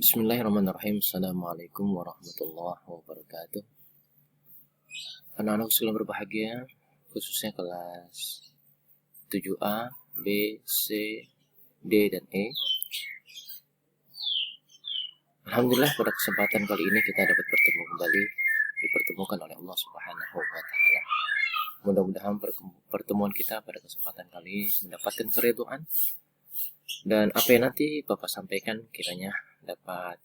Bismillahirrahmanirrahim. Assalamualaikum warahmatullahi wabarakatuh. Anak-anak sekalian berbahagia, khususnya kelas 7A, B, C, D, dan E. Alhamdulillah pada kesempatan kali ini kita dapat bertemu kembali, dipertemukan oleh Allah Subhanahu wa Ta'ala. Mudah-mudahan pertemuan kita pada kesempatan kali ini mendapatkan keridhaan, dan apa yang nanti Bapak sampaikan kiranya dapat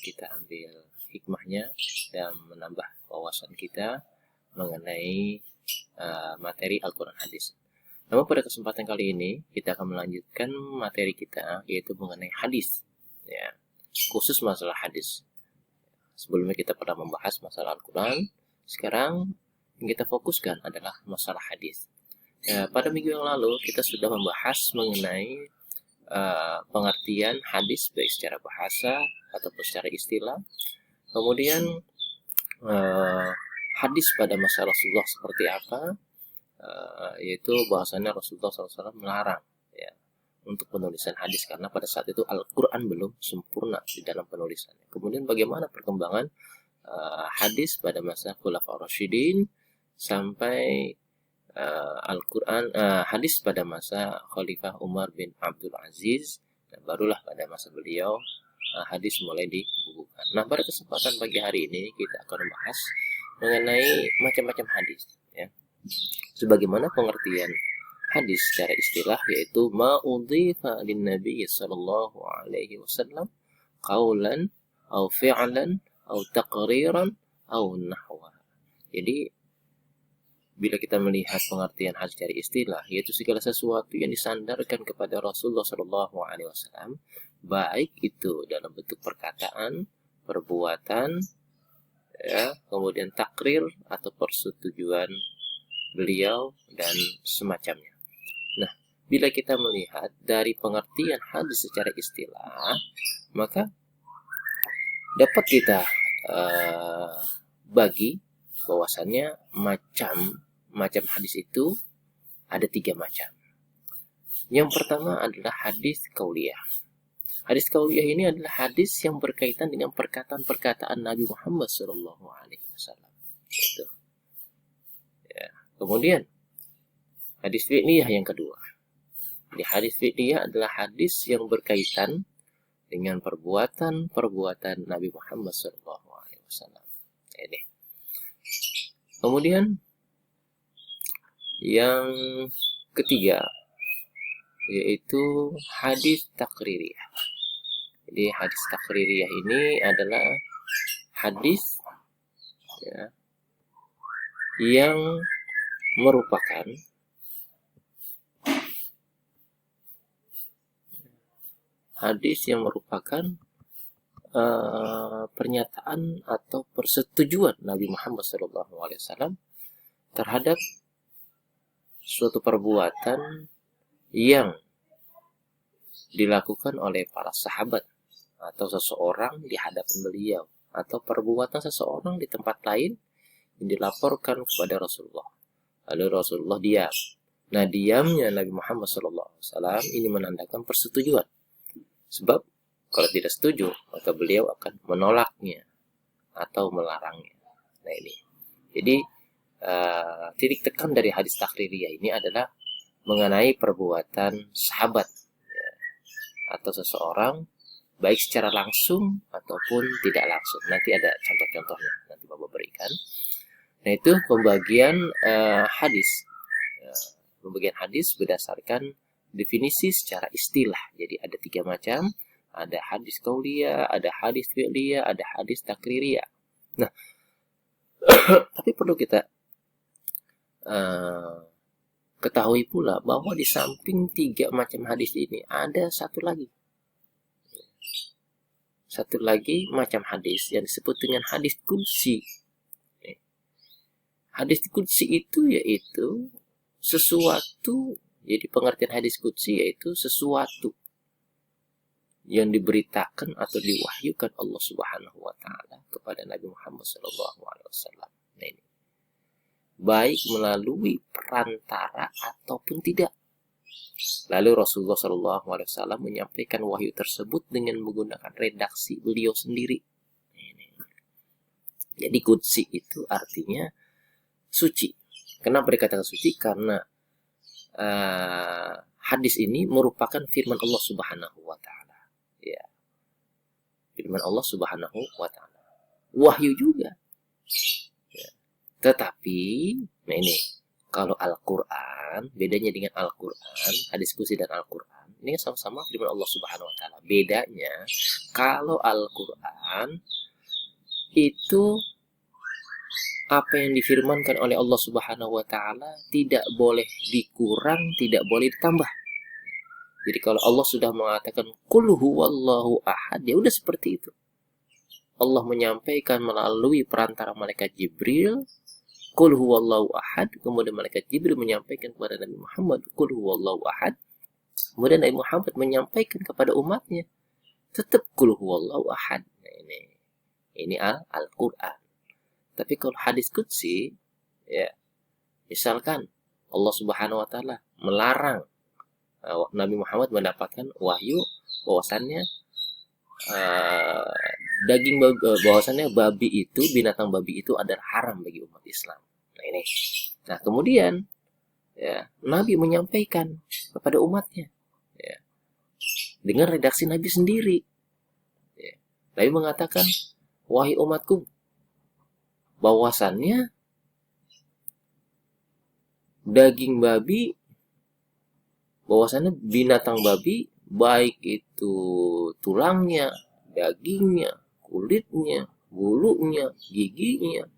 kita ambil hikmahnya dan menambah wawasan kita mengenai materi Al-Quran Hadis. Namun pada kesempatan kali ini kita akan melanjutkan materi kita, yaitu mengenai hadis, ya, khusus masalah hadis. Sebelumnya kita pernah membahas masalah Al-Quran, sekarang yang kita fokuskan adalah masalah hadis. Pada minggu yang lalu kita sudah membahas mengenai pengertian hadis baik secara bahasa ataupun secara istilah. Kemudian hadis pada masa Rasulullah seperti apa, yaitu bahasanya Rasulullah SAW melarang, ya, untuk penulisan hadis karena pada saat itu Al-Quran belum sempurna di dalam penulisannya. Kemudian bagaimana perkembangan hadis pada masa Khulafaur Rasyidin sampai Al-Quran hadis pada masa Khalifah Umar bin Abdul Aziz, dan barulah pada masa beliau hadis mulai dibukukan. Nah, pada kesempatan pagi hari ini kita akan membahas mengenai macam-macam hadis, ya. Sebagaimana pengertian hadis secara istilah, yaitu ma udhifa lin nabi sallallahu alaihi wasallam qaulan au fi'lan au taqriran au nahwa. Jadi bila kita melihat pengertian hadis dari istilah, yaitu segala sesuatu yang disandarkan kepada Rasulullah SAW, baik itu dalam bentuk perkataan, perbuatan, ya, kemudian takrir atau persetujuan beliau dan semacamnya. Nah, bila kita melihat dari pengertian hadis secara istilah, maka dapat kita bagi bahwasannya macam hadis itu ada 3 macam. Yang pertama adalah hadis qauliyah. Hadis qauliyah ini adalah hadis yang berkaitan dengan perkataan-perkataan Nabi Muhammad SAW. Itu. Ya. Kemudian hadis fi'liyah yang kedua. Jadi hadis fi'liyah adalah hadis yang berkaitan dengan perbuatan Nabi Muhammad SAW. Ini. Kemudian yang ketiga yaitu hadis takririyah. Jadi hadis takririyah ini adalah hadis, ya, yang merupakan pernyataan atau persetujuan Nabi Muhammad SAW terhadap suatu perbuatan yang dilakukan oleh para sahabat atau seseorang di hadapan beliau, atau perbuatan seseorang di tempat lain yang dilaporkan kepada Rasulullah. Lalu Rasulullah diam. Nah, diamnya Nabi Muhammad SAW ini menandakan persetujuan. Sebab kalau tidak setuju, maka beliau akan menolaknya atau melarangnya. Nah, ini. Jadi titik tekan dari hadis takririyah ini adalah mengenai perbuatan sahabat, ya, atau seseorang baik secara langsung ataupun tidak langsung. Nanti ada contoh-contohnya, nanti Bapak berikan. Nah, itu pembagian hadis. Pembagian hadis berdasarkan definisi secara istilah. Jadi ada 3 macam. Ada hadis qauliyah, ada hadis fi'liyah, ada hadis takririyah. Nah, tapi perlu kita ketahui pula bahwa di samping 3 macam hadis ini ada satu lagi macam hadis yang disebut dengan hadis qudsi. Hadis qudsi itu yaitu sesuatu, jadi pengertian hadis qudsi yaitu sesuatu yang diberitakan atau diwahyukan Allah Subhanahu wa Ta'ala kepada Nabi Muhammad SAW. Nah, ini baik melalui perantara ataupun tidak. Lalu Rasulullah SAW menyampaikan wahyu tersebut dengan menggunakan redaksi beliau sendiri. Jadi qudsi itu artinya suci. Kenapa dikatakan suci? Karena hadis ini merupakan firman Allah Subhanahu wa taala. Ya. Firman Allah Subhanahu wa taala. Wahyu juga. Ya. Tetapi nah ini kalau Al-Qur'an, bedanya dengan Al-Qur'an, hadis qudsi dan Al-Qur'an, ini sama-sama firman Allah Subhanahu wa taala. Bedanya kalau Al-Qur'an itu apa yang difirmankan oleh Allah Subhanahu wa taala tidak boleh dikurang, tidak boleh ditambah. Jadi kalau Allah sudah mengatakan qul huwallahu ahad, ya udah seperti itu. Allah menyampaikan melalui perantara malaikat Jibril, qul huwallahu ahad, kemudian malaikat Jibril menyampaikan kepada Nabi Muhammad qul huwallahu ahad. Kemudian Nabi Muhammad menyampaikan kepada umatnya tetap qul huwallahu ahad. Nah, ini Al-Qur'an. Tapi kalau hadis qudsi, ya, misalkan Allah Subhanahu wa taala melarang Nabi Muhammad mendapatkan wahyu bahwasannya bahwasannya babi itu, binatang babi itu adalah haram bagi umat Islam. Nah ini. Nah kemudian ya, Nabi menyampaikan kepada umatnya ya, dengan redaksi Nabi sendiri. Ya. Nabi mengatakan, wahai umatku, bahwasannya daging babi, bahwasannya binatang babi, baik itu tulangnya, dagingnya, kulitnya, bulunya, giginya,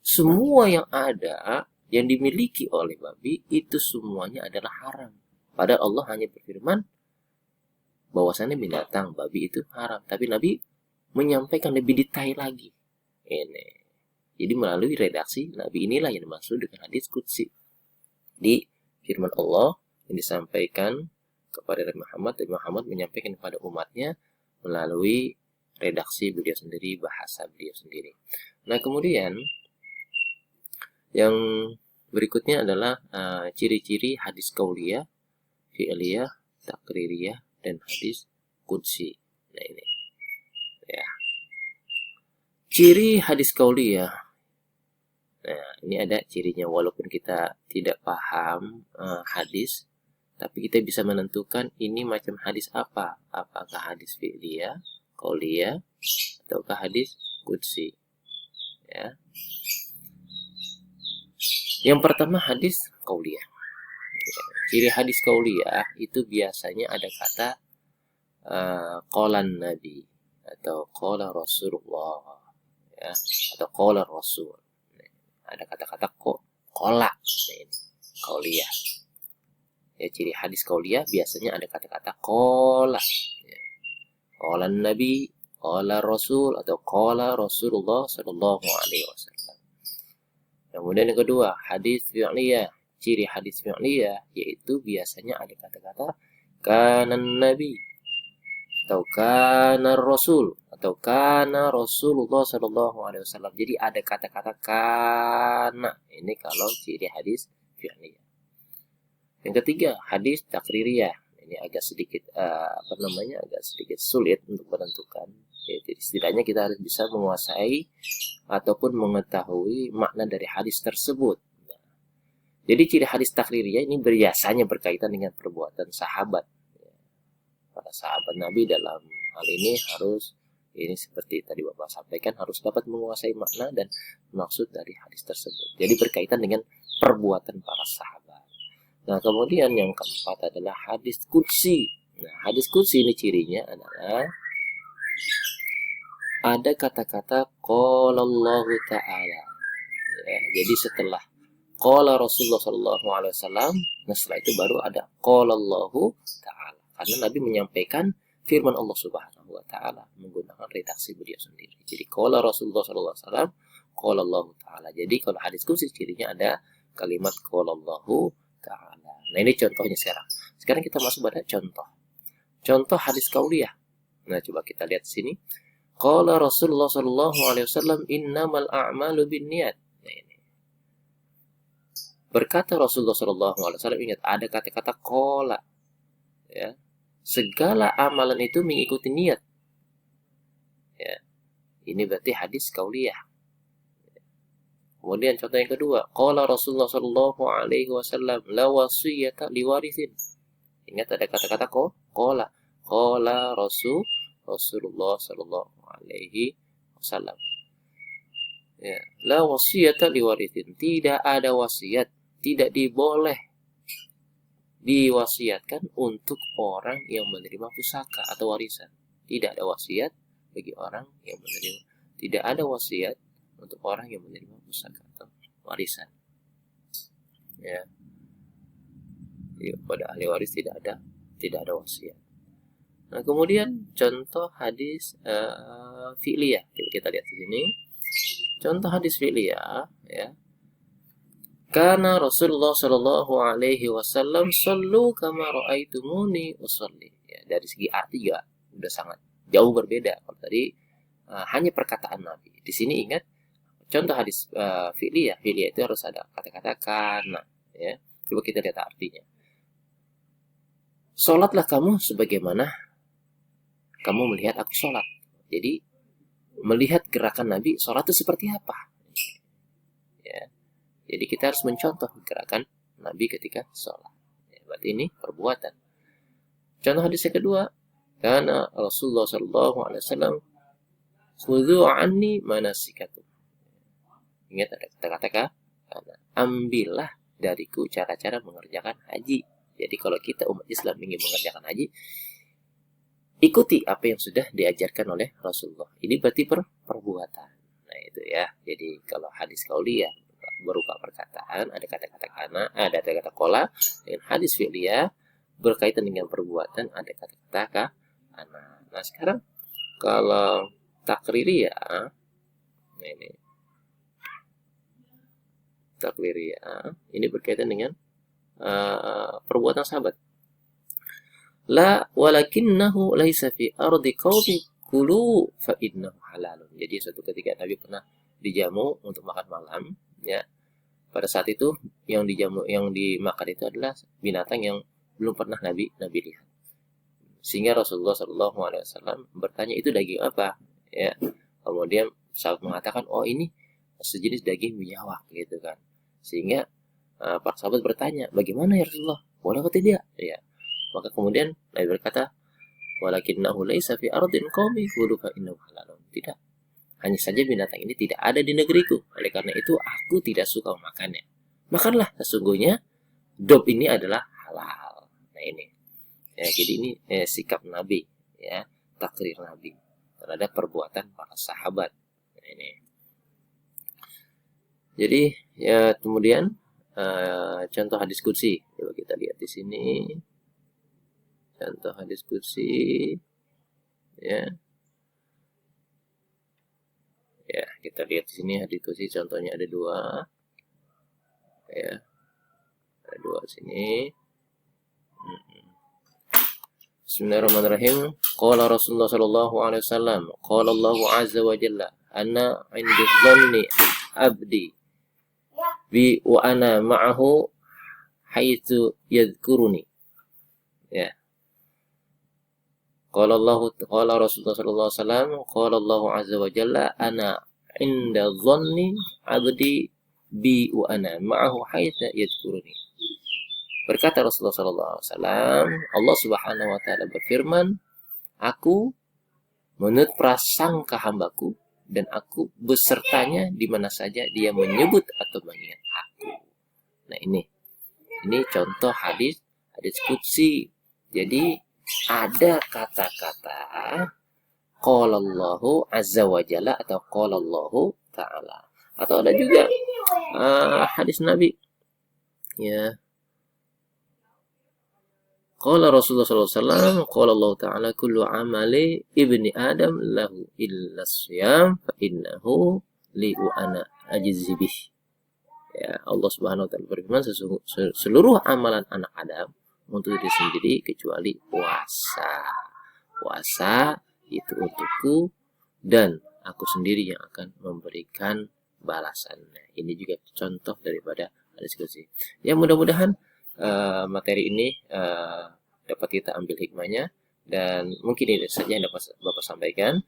semua yang ada yang dimiliki oleh babi itu semuanya adalah haram. Padahal Allah hanya berfirman bahwasannya binatang babi itu haram, tapi Nabi menyampaikan lebih detail lagi. Ini. Jadi melalui redaksi Nabi inilah yang dimaksud dengan hadis qudsi. Di firman Allah yang disampaikan kepada Nabi Muhammad menyampaikan kepada umatnya melalui redaksi beliau sendiri, bahasa beliau sendiri. Nah kemudian yang berikutnya adalah ciri-ciri hadis qauliyah, fi'liyah, takririyah, dan hadis qudsi. Nah ini ya. Ciri hadis qauliyah. Nah, ini ada cirinya, walaupun kita tidak paham hadis, tapi kita bisa menentukan ini macam hadis apa. Apakah hadis fi'liyah, qauliyah, ataukah hadis qudsi. Ya. Yang pertama hadis qauliyah. Ciri hadis qauliyah itu biasanya ada kata qalan Nabi atau qala Rasulullah, ya, atau qala Rasul. Ada kata-kata qola, ini qauliyah. Ya, ciri hadis qauliyah biasanya ada kata-kata qola. Ya. Qala Nabi, qala Rasul, atau qala Rasulullah sallallahu alaihi wasallam. Kemudian yang kedua, hadis fi'liyah. Ciri hadis fi'liyah yaitu biasanya ada kata-kata kana Nabi, atau kana Rasul, atau kana Rasulullah sallallahu alaihi wasallam. Jadi ada kata-kata kana. Ini kalau ciri hadis fi'liyah. Yang ketiga, hadis takririyah. Ini agak sedikit agak sedikit sulit untuk menentukan. Jadi setidaknya kita harus bisa menguasai ataupun mengetahui makna dari hadis tersebut. Nah, jadi ciri hadis takririyah ini biasanya berkaitan dengan perbuatan sahabat. Para sahabat Nabi dalam hal ini harus, ini seperti tadi Bapak sampaikan, harus dapat menguasai makna dan maksud dari hadis tersebut. Jadi berkaitan dengan perbuatan para sahabat. Nah kemudian yang keempat adalah hadis qudsi. Nah hadis qudsi ini cirinya adalah ada kata-kata qala Allah Ta'ala. Ya, jadi setelah qala Rasulullah SAW, nah setelah itu baru ada qala Allah Ta'ala. Karena Nabi menyampaikan firman Allah Subhanahu wa taala menggunakan redaksi beliau sendiri. Jadi qala Rasulullah sallallahu alaihi wasallam, qala Allah taala. Jadi kalau hadis qudsi cirinya ada kalimat qala Allah taala. Nah, ini contohnya sekarang. Sekarang kita masuk pada contoh. Contoh hadis qauliyah. Nah, coba kita lihat sini. Qala Rasulullah sallallahu alaihi wasallam, innamal a'malu binniyat. Nah, ini. Berkata Rasulullah SAW, ingat ada kata-kata qala, ya. Segala amalan itu mengikuti niat. Ya. Ini berarti hadis qauliyah. Kemudian contoh yang kedua, qala Rasulullah SAW, la wasiyata liwarithin. Ingat ada kata-kata qala. Qala Rasulullah SAW. Ya, la wasiyata liwarithin. Tidak ada wasiat, tidak diboleh diwasiatkan untuk orang yang menerima pusaka atau warisan. Tidak ada wasiat bagi orang yang menerima. Tidak ada wasiat untuk orang yang menerima pusaka atau warisan. Ya. Ya, pada ahli waris tidak ada wasiat. Nah, kemudian contoh hadis fi'liyah. Kita lihat di sini. Contoh hadis fi'liyah, ya. Karena Rasulullah Shallallahu Alaihi Wasallam sallu kama ra'aitumuni usolli. Ya, dari segi arti juga udah sangat jauh berbeda. Kalau tadi hanya perkataan Nabi. Di sini ingat contoh hadis fi'liyah. Fi'liyah itu harus ada kata-kata karena. Ya, coba kita lihat artinya. Sholatlah kamu sebagaimana kamu melihat aku sholat. Jadi melihat gerakan Nabi sholat itu seperti apa? Ya. Jadi kita harus mencontoh gerakan Nabi ketika sholat. Ya, berarti ini perbuatan. Contoh hadis yang kedua, karena Rasulullah SAW khudhu anni manasikakum. Ingat ada kata-kata karena ambillah dariku cara-cara mengerjakan haji. Jadi kalau kita umat Islam ingin mengerjakan haji, ikuti apa yang sudah diajarkan oleh Rasulullah. Ini berarti perbuatan. Nah itu ya. Jadi kalau hadis qauliyah berupa perkataan, ada kata-kata kana, ada kata-kata qala. Dan hadis fi'liyah berkaitan dengan perbuatan, ada kata-kata kana. Nah sekarang kalau takririyah, nah ini takririyah, ini berkaitan dengan perbuatan sahabat. La walakinnahu laisa fi ardi qaumi kulu fa innahu halalun. Jadi suatu ketika Nabi pernah dijamu untuk makan malam, ya. Pada saat itu yang dimakan itu adalah binatang yang belum pernah Nabi lihat. Sehingga Rasulullah SAW bertanya, itu daging apa? Ya. Kemudian sahabat mengatakan, oh ini sejenis daging biawak gitu kan. Sehingga para sahabat bertanya, bagaimana ya Rasulullah? Boleh atau tidak? Ya. Maka kemudian Nabi berkata, walakinnahu laisa fi ardin qaumi kulu fa innahu halalun. Tidak. Hanya saja binatang ini tidak ada di negeriku. Oleh karena itu aku tidak suka memakannya. Makanlah, sesungguhnya dob ini adalah halal. Nah ini. Ya, jadi ini sikap Nabi, ya, takrir Nabi terhadap perbuatan para sahabat. Nah ini. Jadi ya kemudian contoh hadis qudsi. Coba kita lihat di sini. Contoh hadis qudsi, ya. Ya, kita lihat di sini hadis qudsi contohnya ada dua. Ya. Ada dua sini. Bismillahirrahmanirrahim. Qala Rasulullah sallallahu alaihi wasallam, qala Allahu azza wa jalla, ana 'inda dhanni abdi bi wa ana ma'ahu haitsu yadhkuruni. Ya. Qala Rasulullah sallallahu alaihi wasallam, qala Allahu azza wa jalla, ana 'inda dhanni abdi bi wa ana ma'ahu haitsu yadhkuruni. Berkata Rasulullah SAW, Allah Subhanahu Wa Taala berfirman, aku menurut prasangka hambaku dan aku besertanya di mana saja dia menyebut atau mengingat aku. Nah ini contoh hadis qudsi. Jadi ada kata-kata qala Allahu azza wa jalla atau qala Allahu ta'ala, atau ada juga hadis Nabi, ya. Qala Rasulullah SAW, qala Allah Ta'ala, kullu amali ibni Adam lahu illa siyam fa innahu li wa ana ajzi bih. Ya, Allah Subhanahu wa taala berfirman, seluruh amalan anak Adam untuk diri sendiri kecuali puasa. Puasa itu untukku dan aku sendiri yang akan memberikan balasannya. Ini juga contoh daripada diskusi. Ya mudah-mudahan materi ini dapat kita ambil hikmahnya, dan mungkin ini saja yang dapat Bapak sampaikan.